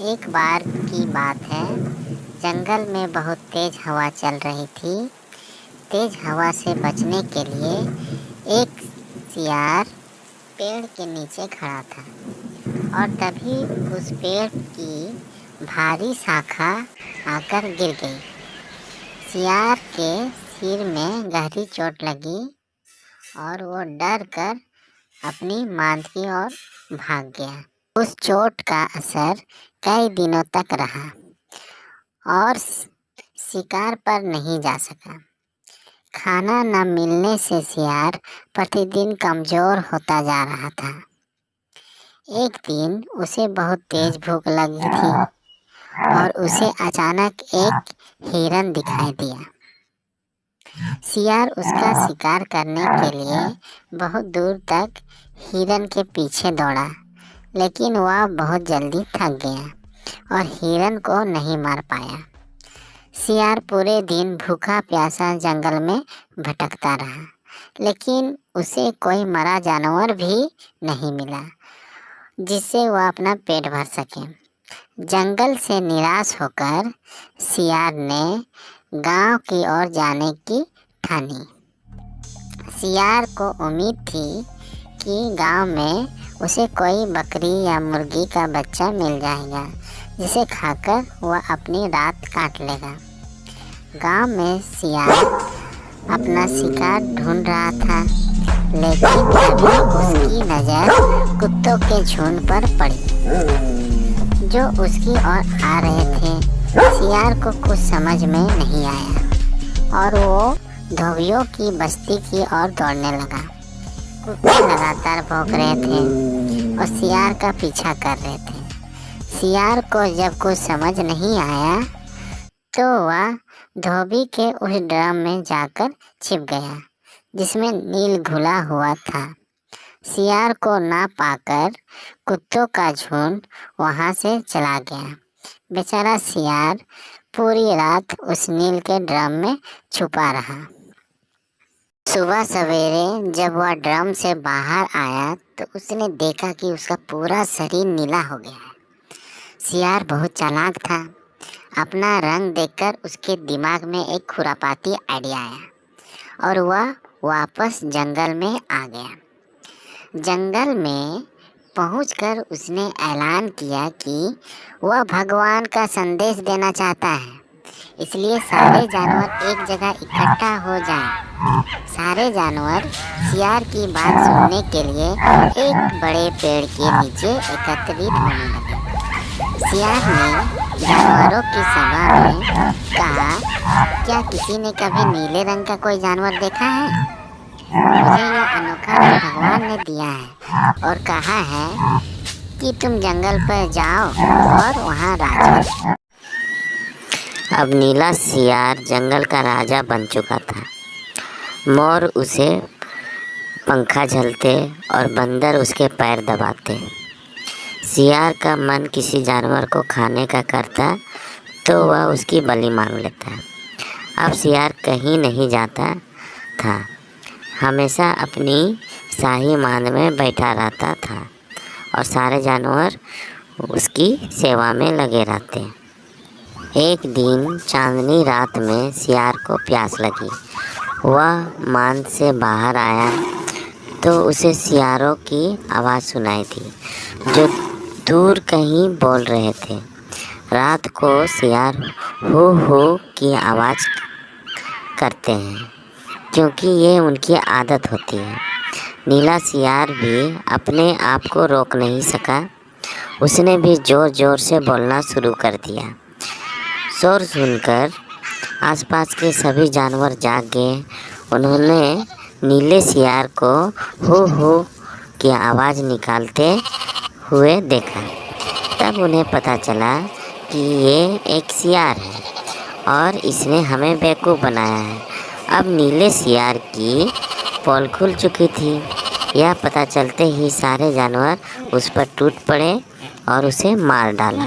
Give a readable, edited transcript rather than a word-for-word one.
एक बार की बात है। जंगल में बहुत तेज हवा चल रही थी। तेज हवा से बचने के लिए एक सियार पेड़ के नीचे खड़ा था और तभी उस पेड़ की भारी शाखा आकर गिर गई। सियार के सिर में गहरी चोट लगी और वो डर कर अपनी मांद की ओर भाग गया। उस चोट का असर कई दिनों तक रहा और शिकार पर नहीं जा सका। खाना न मिलने से सियार प्रतिदिन कमजोर होता जा रहा था। एक दिन उसे बहुत तेज भूख लगी थी और उसे अचानक एक हिरन दिखाई दिया। सियार उसका शिकार करने के लिए बहुत दूर तक हिरन के पीछे दौड़ा, लेकिन वह बहुत जल्दी थक गया और हिरन को नहीं मार पाया। सियार पूरे दिन भूखा प्यासा जंगल में भटकता रहा, लेकिन उसे कोई मरा जानवर भी नहीं मिला जिससे वह अपना पेट भर सके। जंगल से निराश होकर सियार ने गांव की ओर जाने की ठानी। सियार को उम्मीद थी कि गांव में उसे कोई बकरी या मुर्गी का बच्चा मिल जाएगा जिसे खाकर वह अपनी रात काट लेगा। गांव में सियार अपना शिकार ढूंढ रहा था, लेकिन तभी उसकी नज़र कुत्तों के झुंड पर पड़ी जो उसकी ओर आ रहे थे। सियार को कुछ समझ में नहीं आया और वो धोबियों की बस्ती की ओर दौड़ने लगा। कुत्ते लगातार भौंक रहे थे और सियार का पीछा कर रहे थे। सियार को जब कुछ समझ नहीं आया तो वह धोबी के उस ड्रम में जाकर छिप गया जिसमें नील घुला हुआ था। सियार को ना पाकर कुत्तों का झुंड वहां से चला गया। बेचारा सियार पूरी रात उस नील के ड्रम में छुपा रहा। सुबह सवेरे जब वह ड्रम से बाहर आया तो उसने देखा कि उसका पूरा शरीर नीला हो गया है। सियार बहुत चालाक था। अपना रंग देखकर उसके दिमाग में एक खुरापाती आइडिया आया और वह वापस जंगल में आ गया। जंगल में पहुंचकर उसने ऐलान किया कि वह भगवान का संदेश देना चाहता है, इसलिए सारे जानवर एक जगह इकट्ठा हो जाएं। सारे जानवर सियार की बात सुनने के लिए एक बड़े पेड़ के नीचे एकत्रित होने लगे। सियार ने जानवरों की सभा में कहा, क्या किसी ने कभी नीले रंग का कोई जानवर देखा है? मुझे यह अनोखा रंग भगवान ने दिया है और कहा है कि तुम जंगल पर जाओ और वहाँ राज करो। अब नीला सियार जंगल का राजा बन चुका था। मोर उसे पंखा झलते और बंदर उसके पैर दबाते। सियार का मन किसी जानवर को खाने का करता तो वह उसकी बलि मांग लेता। अब सियार कहीं नहीं जाता था, हमेशा अपनी शाही मांद में बैठा रहता था और सारे जानवर उसकी सेवा में लगे रहते। एक दिन चांदनी रात में सियार को प्यास लगी। वह मांद से बाहर आया तो उसे सियारों की आवाज़ सुनाई दी जो दूर कहीं बोल रहे थे। रात को सियार हो की आवाज़ करते हैं क्योंकि ये उनकी आदत होती है। नीला सियार भी अपने आप को रोक नहीं सका। उसने भी ज़ोर ज़ोर से बोलना शुरू कर दिया। शोर सुनकर आसपास के सभी जानवर जाग गए। उन्होंने नीले सियार को हो की आवाज़ निकालते हुए देखा। तब उन्हें पता चला कि ये एक सियार है और इसने हमें बेवकूफ़ बनाया है। अब नीले सियार की पोल खुल चुकी थी। यह पता चलते ही सारे जानवर उस पर टूट पड़े और उसे मार डाला।